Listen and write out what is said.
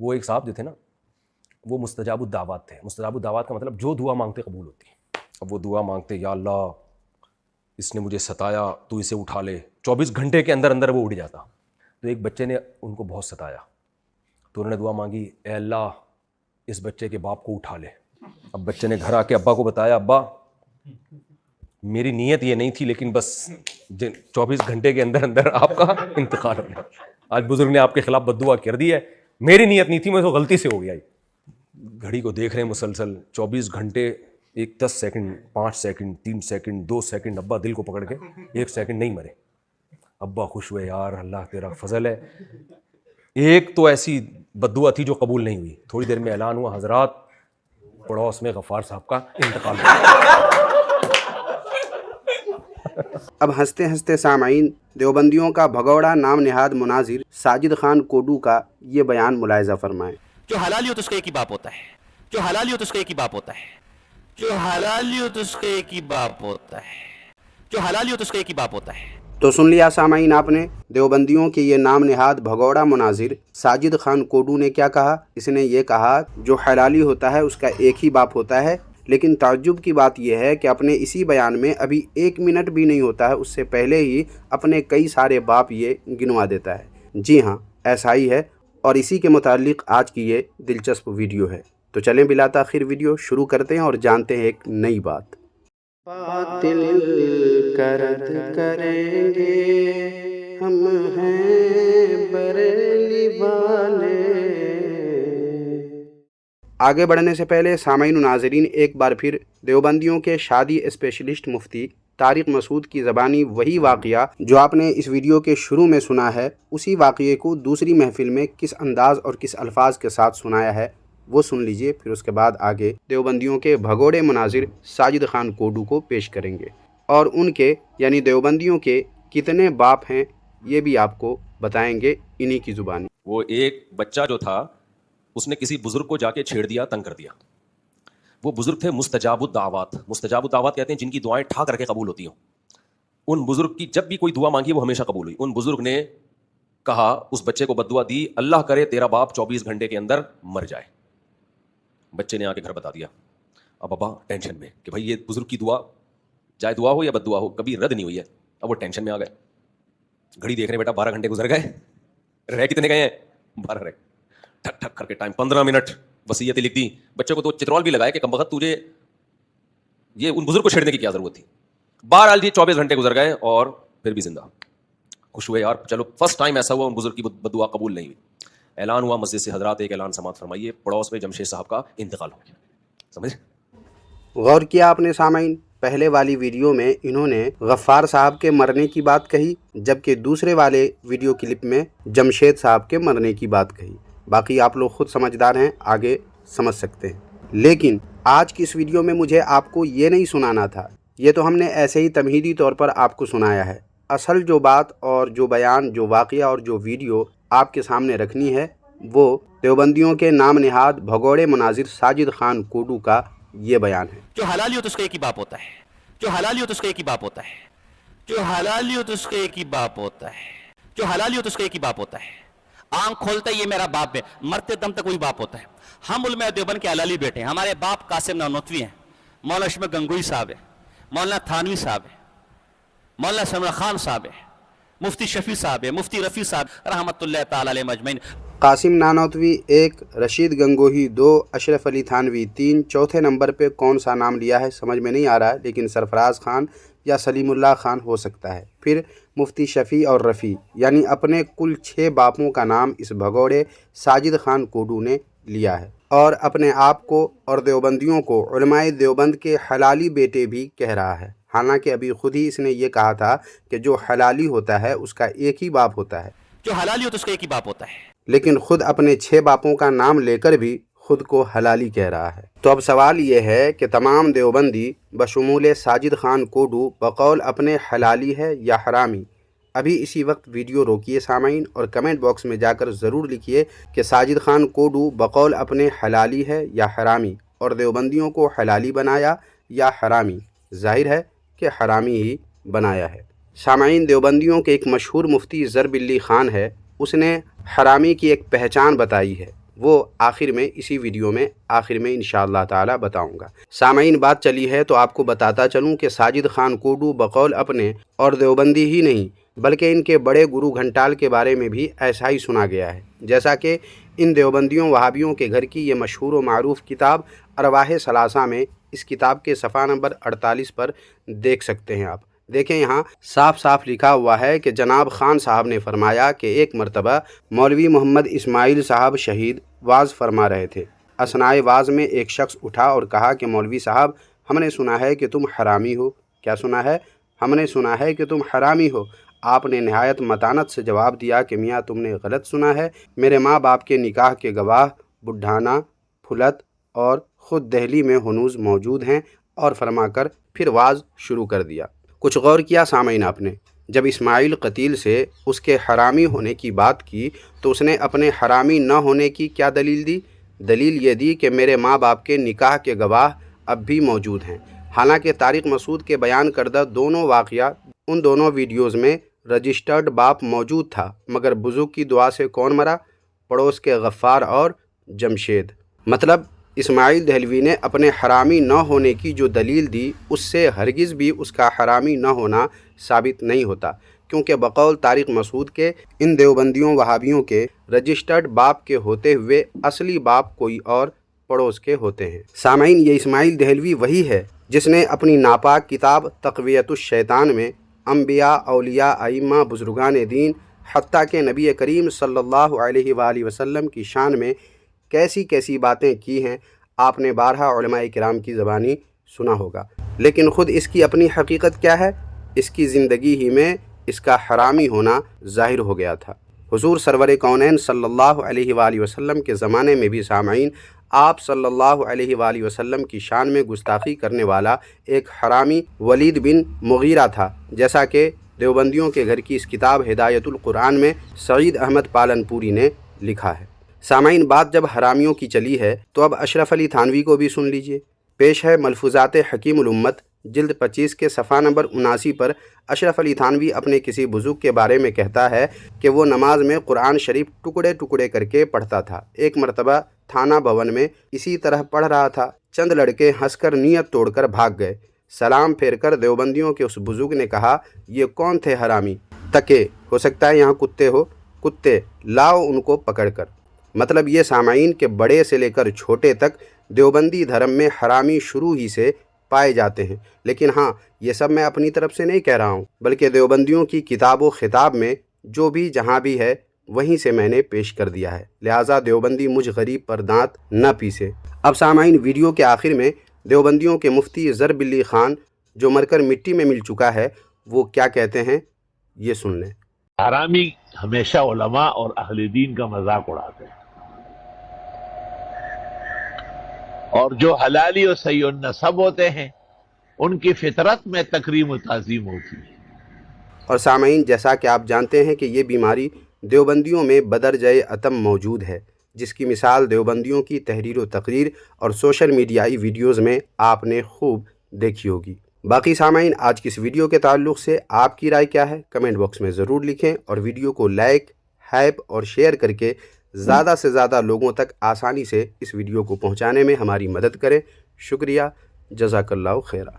وہ ایک صاحب جو تھے نا وہ مستجاب الدعوات تھے. مستجاب الدعوات کا مطلب جو دعا مانگتے قبول ہوتی. اب وہ دعا مانگتے یا اللہ اس نے مجھے ستایا تو اسے اٹھا لے, 24 گھنٹے کے اندر اندر وہ اٹھ جاتا. تو ایک بچے نے ان کو بہت ستایا تو انہوں نے دعا مانگی اے اللہ اس بچے کے باپ کو اٹھا لے. اب بچے نے گھر آ کے ابا کو بتایا ابا میری نیت یہ نہیں تھی لیکن بس 24 گھنٹے کے اندر اندر آپ کا انتقال ہو گیا. آج بزرگ نے آپ کے خلاف بد دعا کر دی ہے, میری نیت نہیں تھی, میں تو غلطی سے ہو گیا. گھڑی کو دیکھ رہے ہیں مسلسل 24 گھنٹے, ایک 10 سیکنڈ 5 سیکنڈ 3 سیکنڈ 2 سیکنڈ, ابا دل کو پکڑ کے 1 سیکنڈ نہیں مرے. ابا خوش ہوئے یار اللہ تیرا فضل ہے. ایک تو ایسی بد دعا تھی جو قبول نہیں ہوئی. تھوڑی دیر میں اعلان ہوا حضرات پڑوس میں غفار صاحب کا انتقال ہوا. اب ہنستے ہنستے سامعین دیوبندیوں کا بھگوڑا نام نہاد مناظر ساجد خان کوڈو کا یہ بیان ملاحظہ فرمائیں. جو حلالی ہو تو اس کا ایک ہی باپ ہوتا ہے, جو حلالی ہو تو اس کا ایک ہی باپ ہوتا ہے, جو حلالی ہو تو اس کا ایک ہی باپ ہوتا ہے, جو حلالی ہو تو اس کا ایک ہی باپ ہوتا ہے. تو سن لیا سامعین آپ نے دیوبندیوں کے یہ نام نہاد بھگوڑا مناظر ساجد خان کوڈو نے کیا کہا. اس نے یہ کہا جو حلالی ہوتا ہے اس کا ایک ہی باپ ہوتا ہے. لیکن تعجب کی بات یہ ہے کہ اپنے اسی بیان میں ابھی 1 منٹ بھی نہیں ہوتا ہے اس سے پہلے ہی اپنے کئی سارے باپ یہ گنوا دیتا ہے. جی ہاں ایسا ہی ہے, اور اسی کے متعلق آج کی یہ دلچسپ ویڈیو ہے. تو چلیں بلا تاخیر ویڈیو شروع کرتے ہیں اور جانتے ہیں ایک نئی بات. باطل کرد کریں گے ہم ہیں بریلی والے. آگے بڑھنے سے پہلے سامعین و ناظرین ایک بار پھر دیوبندیوں کے شادی اسپیشلسٹ مفتی طارق مسعود کی زبانی وہی واقعہ جو آپ نے اس ویڈیو کے شروع میں سنا ہے, اسی واقعے کو دوسری محفل میں کس انداز اور کس الفاظ کے ساتھ سنایا ہے وہ سن لیجئے. پھر اس کے بعد آگے دیوبندیوں کے بھگوڑے مناظر ساجد خان کوڈو کو پیش کریں گے, اور ان کے یعنی دیوبندیوں کے کتنے باپ ہیں یہ بھی آپ کو بتائیں گے انہی کی زبانی. وہ ایک بچہ جو تھا اس نے کسی بزرگ کو جا کے چھیڑ دیا, تنگ کر دیا. وہ بزرگ تھے مستجاب الدعوات. مستجاب الدعوات کہتے ہیں جن کی دعائیں ٹھا کر کے قبول ہوتی ہوں. ان بزرگ کی جب بھی کوئی دعا مانگی وہ ہمیشہ قبول ہوئی. ان بزرگ نے کہا اس بچے کو بد دعا دی اللہ کرے تیرا باپ 24 گھنٹے کے اندر مر جائے. بچے نے آ کے گھر بتا دیا. اب ابا ٹینشن میں کہ بھائی یہ بزرگ کی دعا چاہے دعا ہو یا بد دعا ہو کبھی رد نہیں ہوئی ہے. اب وہ ٹینشن میں آ گئے, گھڑی دیکھ رہے بیٹا 12 گھنٹے گزر گئے, رہ کتنے گئے ہیں 12 رہ. ٹھک ٹھک کر کے ٹائم 15 منٹ وصیتیں لکھ دی. بچے کو تو چترول بھی لگائے کہ کم وقت تجھے یہ ان بزرگ کو چھیڑنے کی کیا ضرورت تھی. بہرحال جی 24 گھنٹے گزر گئے اور پھر بھی زندہ. خوش ہوئے یار چلو فرسٹ ٹائم ایسا ہوا ان بزرگ کی بد دعا قبول نہیں ہوئی. اعلان ہوا مسجد سے حضرات ایک اعلان سماعت فرمائیے, پڑوس میں جمشید صاحب کا انتقال ہو گیا. سمجھ غور کیا آپ نے سامعین, پہلے والی ویڈیو میں انہوں نے غفار صاحب کے مرنے کی بات کہی جبکہ دوسرے والے ویڈیو کلپ میں جمشید صاحب کے مرنے کی بات کہی. باقی آپ لوگ خود سمجھدار ہیں, آگے سمجھ سکتے ہیں. لیکن آج کی اس ویڈیو میں مجھے آپ کو یہ نہیں سنانا تھا, یہ تو ہم نے ایسے ہی تمہیدی طور پر آپ کو سنایا ہے. اصل جو بات اور جو بیان جو واقعہ اور جو ویڈیو آپ کے سامنے رکھنی ہے وہ دیوبندیوں کے نام نہاد بھگوڑے مناظر ساجد خان کوڈو کا یہ بیان ہے. جو حلالی ہو تو اس کا ایک ہی باپ ہوتا ہے, جو حلالی ہو تو اس کا ایک ہی باپ ہوتا ہے, جو حلالی ہو تو اس کا ایک ہی باپ ہوتا ہے, جو حلالی ہو تو اس کا ایک ہی باپ ہوتا ہے. آنکھ کھولتا ہے یہ میرا باپ ہے, مرتے دم تک وہی باپ ہوتا ہے. ہم علماء دیوبند کے حلالی بیٹے ہیں. ہمارے باپ قاسم نانوتوی ہیں, مولانا اشمت گنگوئی صاحب ہیں, مولانا تھانوی صاحب ہیں, مولانا سمر خان صاحب ہیں, مفتی شفیع صاحب ہیں, مفتی رفیع صاحب رحمۃ اللہ تعالی علیہ مجمعین. قاسم نانوتوی 1, رشید گنگوہی 2, اشرف علی تھانوی 3, چوتھے نمبر پہ کون سا نام لیا ہے سمجھ میں نہیں آ رہا ہے, لیکن سرفراز خان یا سلیم اللہ خان ہو سکتا ہے. پھر مفتی شفیع اور رفیع, یعنی اپنے کل 6 باپوں کا نام اس بھگوڑے ساجد خان کوڈو نے لیا ہے, اور اپنے آپ کو اور دیوبندیوں کو علماء دیوبند کے حلالی بیٹے بھی کہہ رہا ہے. حالانکہ ابھی خود ہی اس نے یہ کہا تھا کہ جو حلالی ہوتا ہے اس کا ایک ہی باپ ہوتا ہے, جو حلالی ہو تو اس کا ایک ہی باپ ہوتا ہے. لیکن خود اپنے 6 باپوں کا نام لے کر بھی خود کو حلالی کہہ رہا ہے. تو اب سوال یہ ہے کہ تمام دیوبندی بشمول ساجد خان کوڈو بقول اپنے حلالی ہے یا حرامی؟ ابھی اسی وقت ویڈیو روکیے سامعین اور کمنٹ باکس میں جا کر ضرور لکھیے کہ ساجد خان کوڈو بقول اپنے حلالی ہے یا حرامی, اور دیوبندیوں کو حلالی بنایا یا حرامی؟ ظاہر ہے کہ حرامی ہی بنایا ہے. سامعین دیوبندیوں کے ایک مشہور مفتی ضرب علی خان ہے, اس نے حرامی کی ایک پہچان بتائی ہے. وہ آخر میں اسی ویڈیو میں آخر میں انشاءاللہ تعالی بتاؤں گا۔ سامعین، بات چلی ہے تو آپ کو بتاتا چلوں کہ ساجد خان کوڈو بقول اپنے اور دیوبندی ہی نہیں بلکہ ان کے بڑے گرو گھنٹال کے بارے میں بھی ایسا ہی سنا گیا ہے، جیسا کہ ان دیوبندیوں وہابیوں کے گھر کی یہ مشہور و معروف کتاب ارواح ثلاثہ میں اس کتاب کے صفحہ نمبر 48 پر دیکھ سکتے ہیں آپ۔ دیکھیں، یہاں صاف صاف لکھا ہوا ہے کہ جناب خان صاحب نے فرمایا کہ ایک مرتبہ مولوی محمد اسماعیل صاحب شہید واز فرما رہے تھے۔ اثنائے واز میں ایک شخص اٹھا اور کہا کہ مولوی صاحب، ہم نے سنا ہے کہ تم حرامی ہو۔ کیا سنا ہے؟ ہم نے سنا ہے کہ تم حرامی ہو۔ آپ نے نہایت متانت سے جواب دیا کہ میاں، تم نے غلط سنا ہے، میرے ماں باپ کے نکاح کے گواہ بڈھانا، پھلت اور خود دہلی میں ہنوز موجود ہیں، اور فرما کر پھر واز شروع کر دیا۔ کچھ غور کیا سامعین آپ نے؟ جب اسماعیل قتیل سے اس کے حرامی ہونے کی بات کی تو اس نے اپنے حرامی نہ ہونے کی کیا دلیل دی؟ دلیل یہ دی کہ میرے ماں باپ کے نکاح کے گواہ اب بھی موجود ہیں۔ حالانکہ طارق مسعود کے بیان کردہ دونوں واقعہ ان دونوں ویڈیوز میں رجسٹرڈ باپ موجود تھا، مگر بزرگ کی دعا سے کون مرا؟ پڑوس کے غفار اور جمشید۔ مطلب اسماعیل دہلوی نے اپنے حرامی نہ ہونے کی جو دلیل دی اس سے ہرگز بھی اس کا حرامی نہ ہونا ثابت نہیں ہوتا، کیونکہ بقول طارق مسعود کے ان دیوبندیوں وہابیوں کے رجسٹرڈ باپ کے ہوتے ہوئے اصلی باپ کوئی اور پڑوس کے ہوتے ہیں۔ سامعین، یہ اسماعیل دہلوی وہی ہے جس نے اپنی ناپاک کتاب تقویۃ الشیطان میں انبیاء، اولیاء، ائمہ، بزرگان دین، حتیٰ کہ نبی کریم صلی اللہ علیہ وآلہ وسلم کی شان میں کیسی کیسی باتیں کی ہیں، آپ نے بارہا علماء کرام کی زبانی سنا ہوگا، لیکن خود اس کی اپنی حقیقت کیا ہے؟ اس کی زندگی ہی میں اس کا حرامی ہونا ظاہر ہو گیا تھا۔ حضور سرور کونین صلی اللہ علیہ وآلہ وسلم کے زمانے میں بھی سامعین، آپ صلی اللہ علیہ وآلہ وسلم کی شان میں گستاخی کرنے والا ایک حرامی ولید بن مغیرہ تھا، جیسا کہ دیوبندیوں کے گھر کی اس کتاب ہدایت القرآن میں سعید احمد پالنپوری نے لکھا ہے۔ سامعین، بات جب حرامیوں کی چلی ہے تو اب اشرف علی تھانوی کو بھی سن لیجئے۔ پیش ہے ملفوظات حکیم الامت جلد 25 کے صفحہ نمبر 79 پر اشرف علی تھانوی اپنے کسی بزرگ کے بارے میں کہتا ہے کہ وہ نماز میں قرآن شریف ٹکڑے ٹکڑے کر کے پڑھتا تھا۔ ایک مرتبہ تھانہ بھون میں اسی طرح پڑھ رہا تھا، چند لڑکے ہنس کر نیت توڑ کر بھاگ گئے۔ سلام پھیر کر دیوبندیوں کے اس بزرگ نے کہا، یہ کون تھے حرامی؟ تکے، ہو سکتا ہے یہاں کتے ہو، کتے لاؤ ان کو پکڑ کر۔ مطلب یہ سامعین کہ بڑے سے لے کر چھوٹے تک دیوبندی دھرم میں حرامی شروع ہی سے پائے جاتے ہیں۔ لیکن ہاں، یہ سب میں اپنی طرف سے نہیں کہہ رہا ہوں، بلکہ دیوبندیوں کی کتاب و خطاب میں جو بھی جہاں بھی ہے وہیں سے میں نے پیش کر دیا ہے، لہٰذا دیوبندی مجھ غریب پر دانت نہ پیسے۔ اب سامعین، ویڈیو کے آخر میں دیوبندیوں کے مفتی ضرب علی خان، جو مر کر مٹی میں مل چکا ہے، وہ کیا کہتے ہیں یہ سن لیں۔ حرامی ہمیشہ علماء اور اہل دین کا مذاق اڑاتے ہیں، اور جو حلالی و صحیح النسب ہوتے ہیں ان کی فطرت میں تکریم و تعظیم ہوتی ہے۔ اور سامعین، جیسا کہ آپ جانتے ہیں کہ یہ بیماری دیوبندیوں میں بدرجہ عتم موجود ہے، جس کی مثال دیوبندیوں کی تحریر و تقریر اور سوشل میڈیائی ویڈیوز میں آپ نے خوب دیکھی ہوگی۔ باقی سامعین، آج کی اس ویڈیو کے تعلق سے آپ کی رائے کیا ہے؟ کمنٹ باکس میں ضرور لکھیں، اور ویڈیو کو لائک، ہائپ اور شیئر کر کے زیادہ سے زیادہ لوگوں تک آسانی سے اس ویڈیو کو پہنچانے میں ہماری مدد کریں۔ شکریہ، جزاک اللہ خیرہ۔